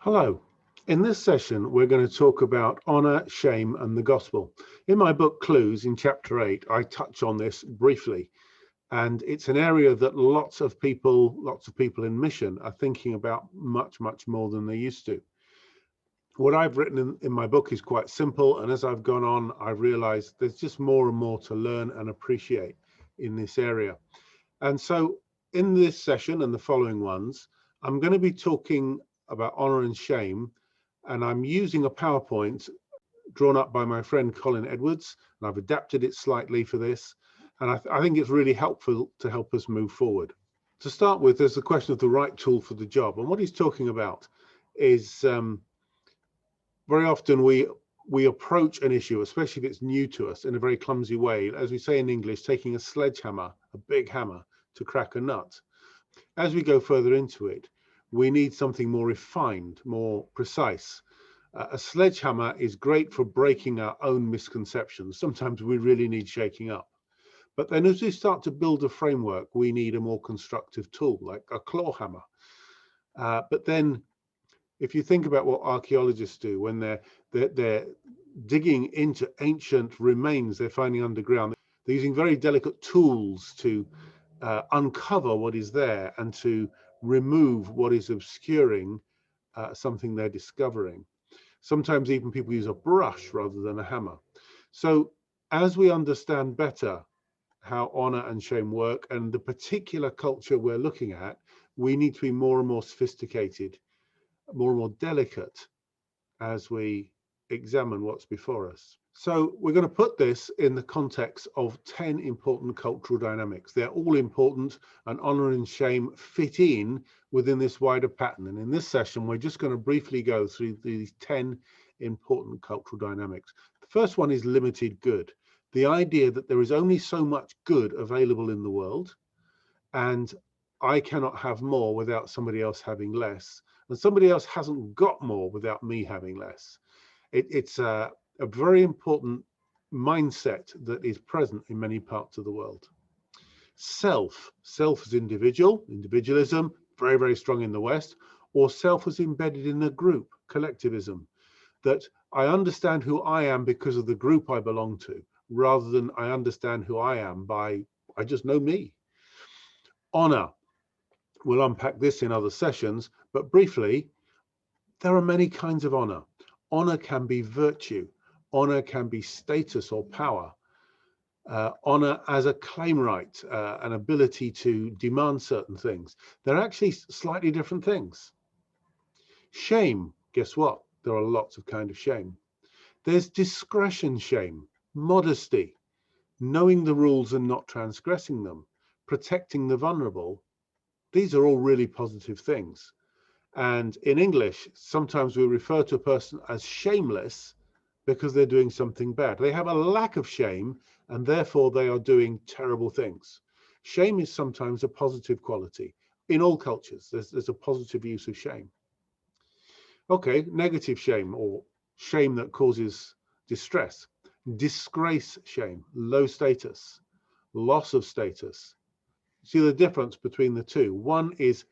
Hello. In this session, we're going to talk about honor, shame, and the gospel. In my book Clues, in chapter 8, I touch on this briefly, and it's an area that lots of people in mission are thinking about much more than they used to. What I've written in my book is quite simple, and as I've gone on, I've realized there's just more and more to learn and appreciate in this area. And so in this session and the following ones, I'm going to be talking about honor and shame, and I'm using a PowerPoint drawn up by my friend Colin Edwards, and I've adapted it slightly for this, and I think it's really helpful to help us move forward. To start with, there's the question of the right tool for the job, and what he's talking about is very often we approach an issue, especially if it's new to us, in a very clumsy way, as we say in English, taking a sledgehammer, a big hammer, to crack a nut. As we go further into it, we need something more refined, more precise. A sledgehammer is great for breaking our own misconceptions. Sometimes we really need shaking up. But then as we start to build a framework, we need a more constructive tool, like a claw hammer. But then if you think about what archaeologists do when they're digging into ancient remains they're finding underground, they're using very delicate tools to uncover what is there and to remove what is obscuring something they're discovering. Sometimes even people use a brush rather than a hammer. So as we understand better how honor and shame work and the particular culture we're looking at, we need to be more and more sophisticated, more and more delicate as we examine what's before us. So we're going to put this in the context of 10 important cultural dynamics. They're all important, and honor and shame fit in within this wider pattern. And in this session, we're just going to briefly go through these 10 important cultural dynamics. The first one is limited good. The idea that there is only so much good available in the world, and I cannot have more without somebody else having less, and somebody else hasn't got more without me having less. It's a very important mindset that is present in many parts of the world. Self as individualism, very strong in the West, or self as embedded in a group, collectivism, that I understand who I am because of the group I belong to, rather than I understand who I am by, I just know me. Honor, we'll unpack this in other sessions, but briefly, there are many kinds of honor. Honor can be virtue. Honor can be status or power. Honor as a claim right, an ability to demand certain things. They're actually slightly different things. Shame, guess what? There are lots of kinds of shame. There's discretion shame, modesty, knowing the rules and not transgressing them, protecting the vulnerable. These are all really positive things. And in English, sometimes we refer to a person as shameless because they're doing something bad. They have a lack of shame, and therefore they are doing terrible things. Shame is sometimes a positive quality. In all cultures, there's a positive use of shame. Okay, negative shame, or shame that causes distress. Disgrace shame, low status, loss of status. See the difference between the two. One is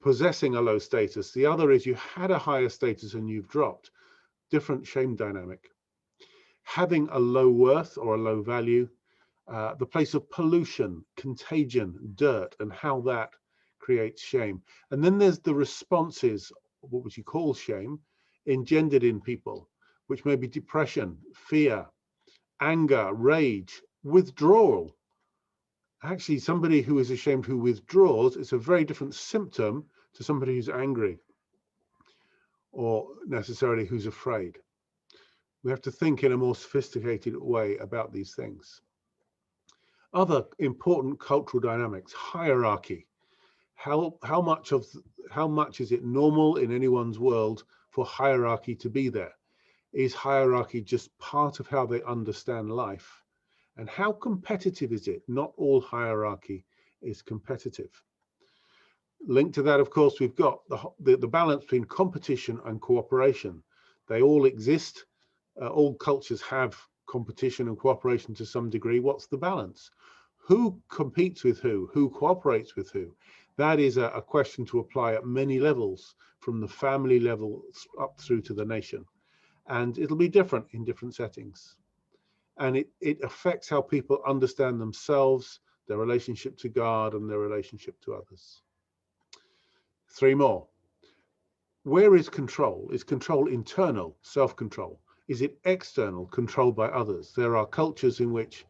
possessing a low status. The other is you had a higher status and you've dropped. Different shame dynamic. Having a low worth or a low value, the place of pollution, contagion, dirt, and how that creates shame. And then there's the responses, what would you call shame, engendered in people, which may be depression, fear, anger, rage, withdrawal. Actually, somebody who is ashamed who withdraws is a very different symptom to somebody who's angry or necessarily who's afraid. We have to think in a more sophisticated way about these things. Other important cultural dynamics, hierarchy. How much is it normal in anyone's world for hierarchy to be there? Is hierarchy just part of how they understand life? And how competitive is it? Not all hierarchy is competitive. Linked to that, of course, we've got the balance between competition and cooperation. They all exist. All cultures have competition and cooperation to some degree. What's the balance? Who competes with who? Who cooperates with who? That is a question to apply at many levels, from the family level up through to the nation. And it'll be different in different settings. And it affects how people understand themselves, their relationship to God, and their relationship to others. 3 more. Where is control? Is control internal, self-control? Is it external, controlled by others? There are cultures in which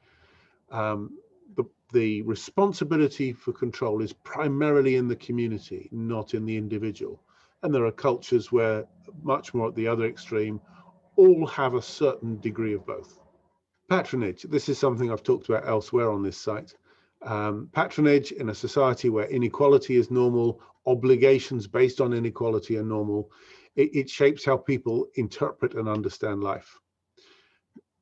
the responsibility for control is primarily in the community, not in the individual. And there are cultures where, much more at the other extreme, all have a certain degree of both. Patronage. This is something I've talked about elsewhere on this site. Patronage in a society where inequality is normal, obligations based on inequality are normal. It shapes how people interpret and understand life.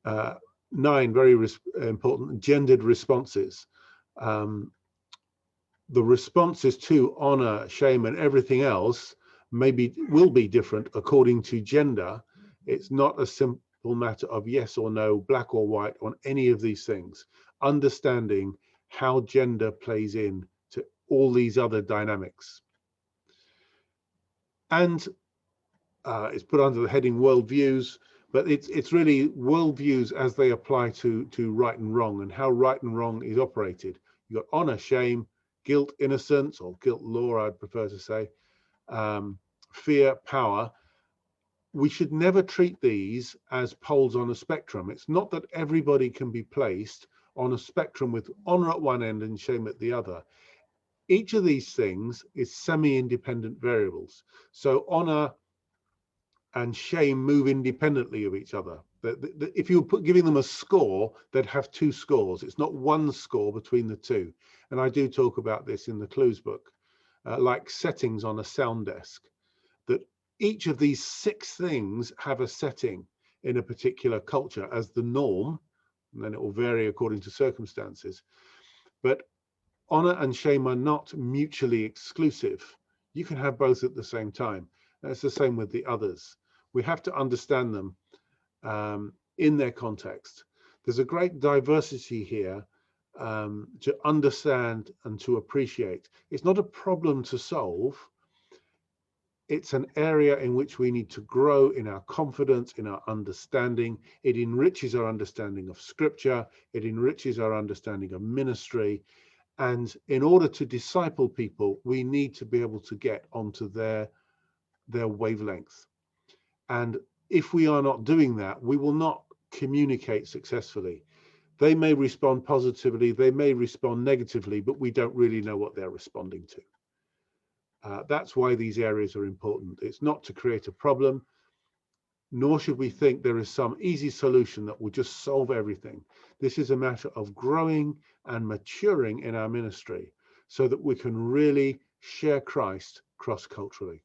9, very important, gendered responses. The responses to honor, shame, and everything else will be different according to gender. It's not a simple matter of yes or no, black or white on any of these things. Understanding how gender plays in to all these other dynamics. And it's put under the heading worldviews, but it's really worldviews as they apply to right and wrong, and how right and wrong is operated. You've got honor, shame, guilt, innocence, or guilt law, I'd prefer to say, fear, power. We should never treat these as poles on a spectrum. It's not that everybody can be placed on a spectrum with honor at one end and shame at the other. Each of these things is semi-independent variables. So honor and shame move independently of each other. If you were giving them a score, they'd have 2 scores. It's not one score between the two. And I do talk about this in the Clues book, like settings on a sound desk, that each of these 6 things have a setting in a particular culture as the norm, and then it will vary according to circumstances. But honor and shame are not mutually exclusive. You can have both at the same time. That's the same with the others. We have to understand them in their context. There's a great diversity here to understand and to appreciate. It's not a problem to solve. It's an area in which we need to grow in our confidence, in our understanding. It enriches our understanding of scripture. It enriches our understanding of ministry. And in order to disciple people, we need to be able to get onto their wavelength. And if we are not doing that, we will not communicate successfully. They may respond positively, they may respond negatively, but we don't really know what they're responding to. That's why these areas are important. It's not to create a problem, nor should we think there is some easy solution that will just solve everything. This is a matter of growing and maturing in our ministry so that we can really share Christ cross-culturally.